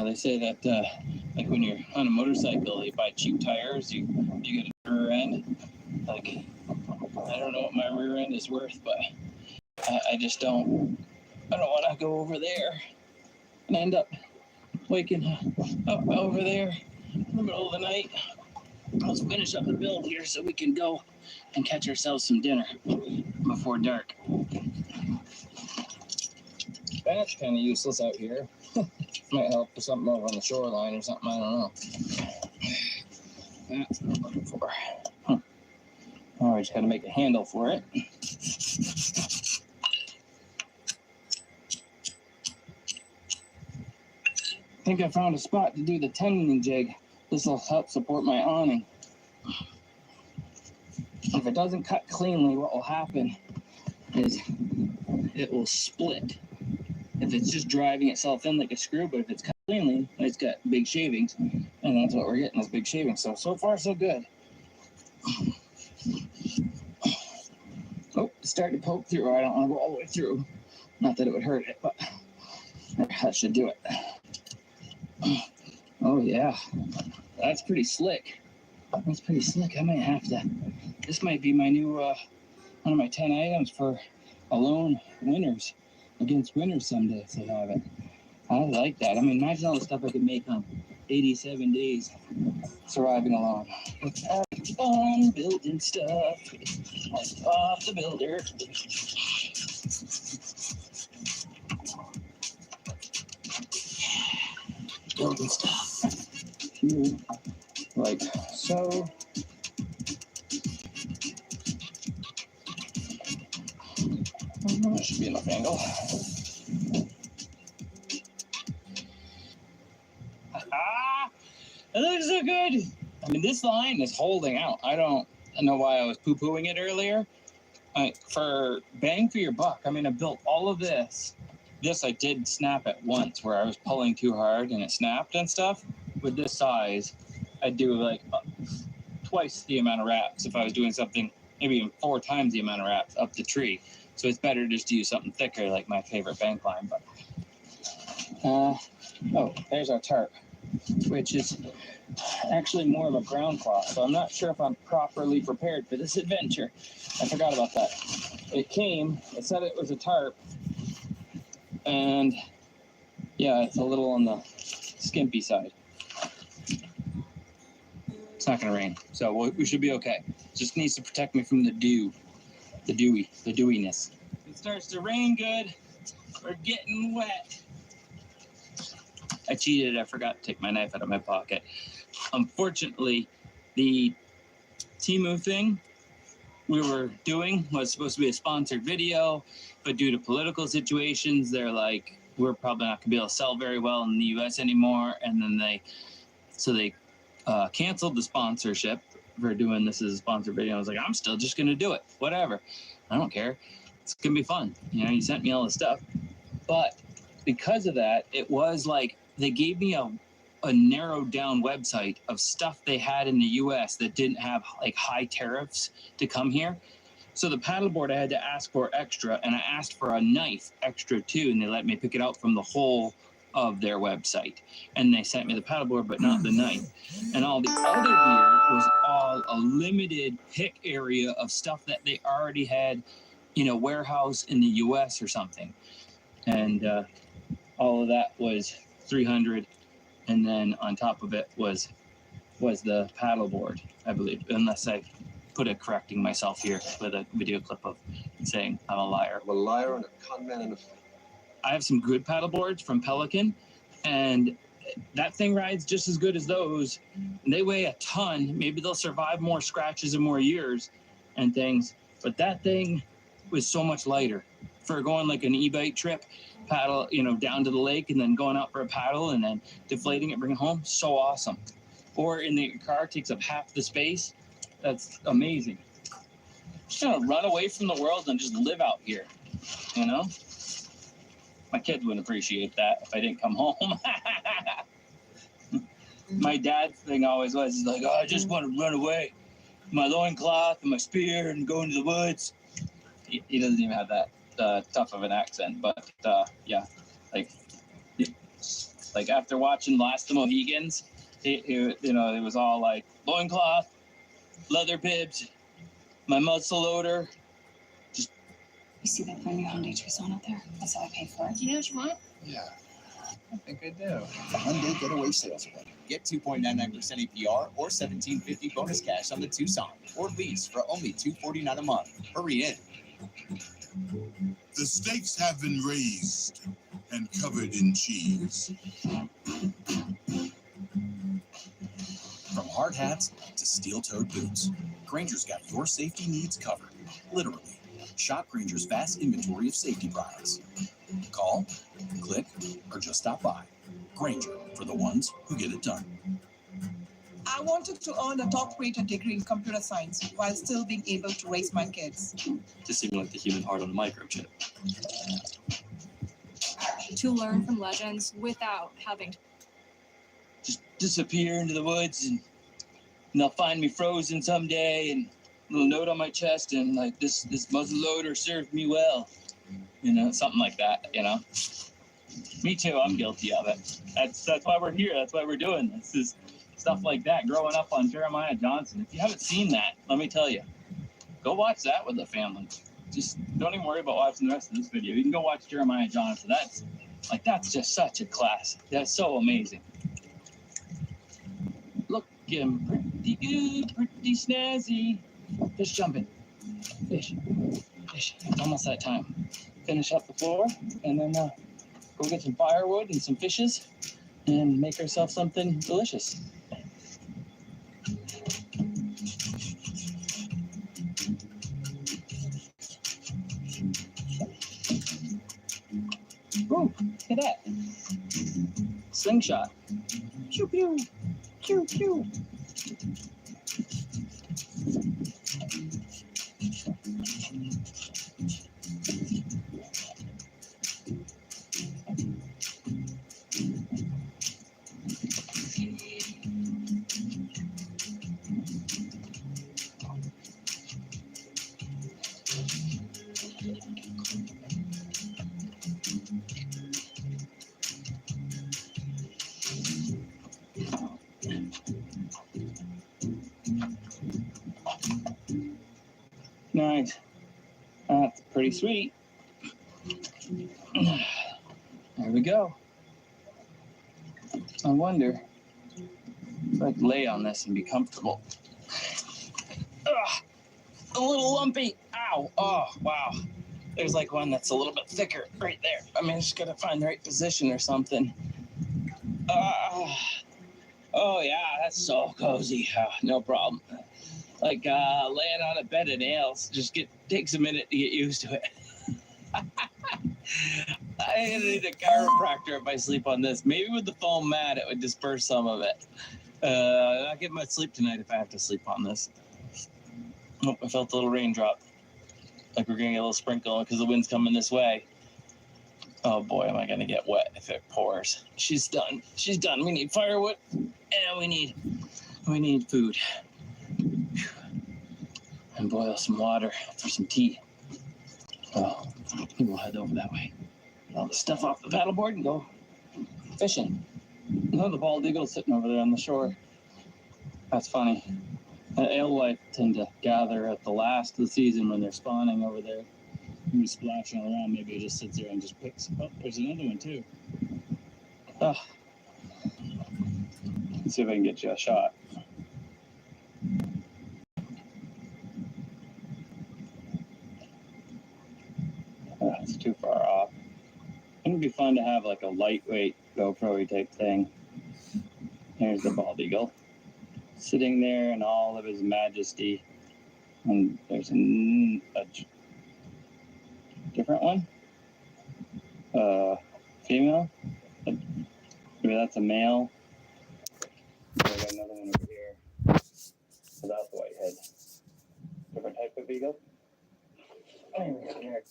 They say that like when you're on a motorcycle, they buy cheap tires, you get a rear end. Like, I don't know what my rear end is worth, but I just don't want to go over there and end up waking up over there in the middle of the night. Let's finish up the build here so we can go and catch ourselves some dinner before dark. That's kind of useless out here. Might help with something over on the shoreline or something, I don't know. That's what I'm looking for. Now I just gotta make a handle for it. I think I found a spot to do the tending jig. This will help support my awning. If it doesn't cut cleanly, what will happen is it will split. If it's just driving itself in like a screw, but if it's cut cleanly, it's got big shavings, and that's what we're getting, is big shavings. So far, so good. Oh, it's starting to poke through. I don't want to go all the way through. Not that it would hurt it, but that should do it. Oh, yeah. That's pretty slick. That's pretty slick. I might have to. This might be my new, one of my 10 items for alone winners. Against winners someday, if they have it. I like that. I mean, imagine all the stuff I could make on 87 days surviving alone. Having fun building stuff off the builder. Building stuff. Here, like so. That should be enough angle. It looks so good. I mean, this line is holding out. I don't know why I was poo-pooing it earlier. For bang for your buck, I mean, I built all of this. This I did snap at once where I was pulling too hard and it snapped and stuff. With this size, I'd do like twice the amount of wraps if I was doing something, maybe even 4 times the amount of wraps up the tree. So it's better just to use something thicker, like my favorite bank line. But oh, there's our tarp, which is actually more of a ground cloth. So I'm not sure if I'm properly prepared for this adventure. I forgot about that. It said it was a tarp, and yeah, it's a little on the skimpy side. It's not going to rain, so we should be okay. It just needs to protect me from the dew. The dewiness. It starts to rain good. We're getting wet. I cheated. I forgot to take my knife out of my pocket. Unfortunately, the Temu thing we were doing was supposed to be a sponsored video, but due to political situations, they're like, we're probably not going to be able to sell very well in the U.S. anymore. And then they canceled the sponsorship for doing this as a sponsored video. I was like, I'm still just going to do it. Whatever. I don't care. It's going to be fun. You know, you sent me all this stuff. But because of that, it was like they gave me a narrowed down website of stuff they had in the U.S. that didn't have like high tariffs to come here. So the paddleboard I had to ask for extra, and I asked for a knife extra too, and they let me pick it out from the whole of their website. And they sent me the paddleboard, but not the knife. And all the other gear was all a limited pick area of stuff that they already had in a warehouse in the US or something. And all of that was $300. And then on top of it was the paddleboard, I believe, unless I put it correcting myself here with a video clip of saying I'm a liar. I'm a liar and a con man and a... I have some good paddleboards from Pelican, and that thing rides just as good as those. And they weigh a ton. Maybe they'll survive more scratches and more years and things. But that thing was so much lighter for going like an e-bike trip, paddle, down to the lake and then going out for a paddle and then deflating it, bringing it home. So awesome. Or in the car, takes up half the space. That's amazing. Just gonna run away from the world and just live out here, My kids wouldn't appreciate that if I didn't come home. My dad's thing always was, he's like, oh, I just want to run away. My loincloth and my spear and go into the woods. He doesn't even have that tough of an accent, but yeah, like Like after watching Last of the Mohegans, it was all like loincloth, leather bibs, my muzzle loader. You see that brand new Hyundai Tucson out there? That's how I paid for it. Do you know what you want? Yeah, I think I do. The Hyundai Getaway Sales Event. Get 2.99% APR or $1,750 bonus cash on the Tucson, or lease for only $249 a month. Hurry in. The stakes have been raised and covered in cheese. From hard hats to steel-toed boots, Grainger's got your safety needs covered. Literally. Shop Grainger's vast inventory of safety products. Call, click, or just stop by. Grainger, for the ones who get it done. I wanted to earn a top-rated degree in computer science while still being able to raise my kids. To simulate the human heart on a microchip. To learn from legends without having to. Just disappear into the woods and they'll find me frozen someday and a little note on my chest and like this muzzle loader served me well. Something like that, Me too, I'm guilty of it. That's why we're here. That's why we're doing this. Is stuff like that, growing up on Jeremiah Johnson. If you haven't seen that, let me tell you, go watch that with the family. Just don't even worry about watching the rest of this video. You can go watch Jeremiah Johnson. That's just such a classic. That's so amazing. Looking pretty good, pretty snazzy. Fish jumping. Fish. It's almost that time. Finish up the floor and then go get some firewood and some fishes and make ourselves something delicious. Ooh, look at that. Slingshot. Pew, pew. Pew, pew. Nice. That's pretty sweet. There we go. I wonder if I could lay on this and be comfortable. Ugh, a little lumpy. Ow. Oh, wow. There's like one that's a little bit thicker right there. I just gotta find the right position or something. Oh, yeah, that's so cozy. No problem. Like laying on a bed of nails takes a minute to get used to it. I need a chiropractor if I sleep on this. Maybe with the foam mat, it would disperse some of it. I'll get much sleep tonight if I have to sleep on this. Oh, I felt a little raindrop. Like we're going to get a little sprinkle because the wind's coming this way. Oh boy, am I going to get wet if it pours. She's done. She's done. We need firewood and we need food. And boil some water for some tea. Oh, we'll head over that way. Get all the stuff off the paddleboard and go fishing. The bald eagle's sitting over there on the shore. That's funny. Alewife tend to gather at the last of the season when they're spawning over there. Maybe splashing around, maybe it just sits there and just picks. Oh, there's another one too. Oh. Let's see if I can get you a shot. Oh, it's too far off. It'd be fun to have like a lightweight GoPro type thing. Here's the bald eagle, sitting there in all of his majesty. And there's a different one. Female. Maybe that's a male. I got another one over here without the white head. Different type of eagle. Here.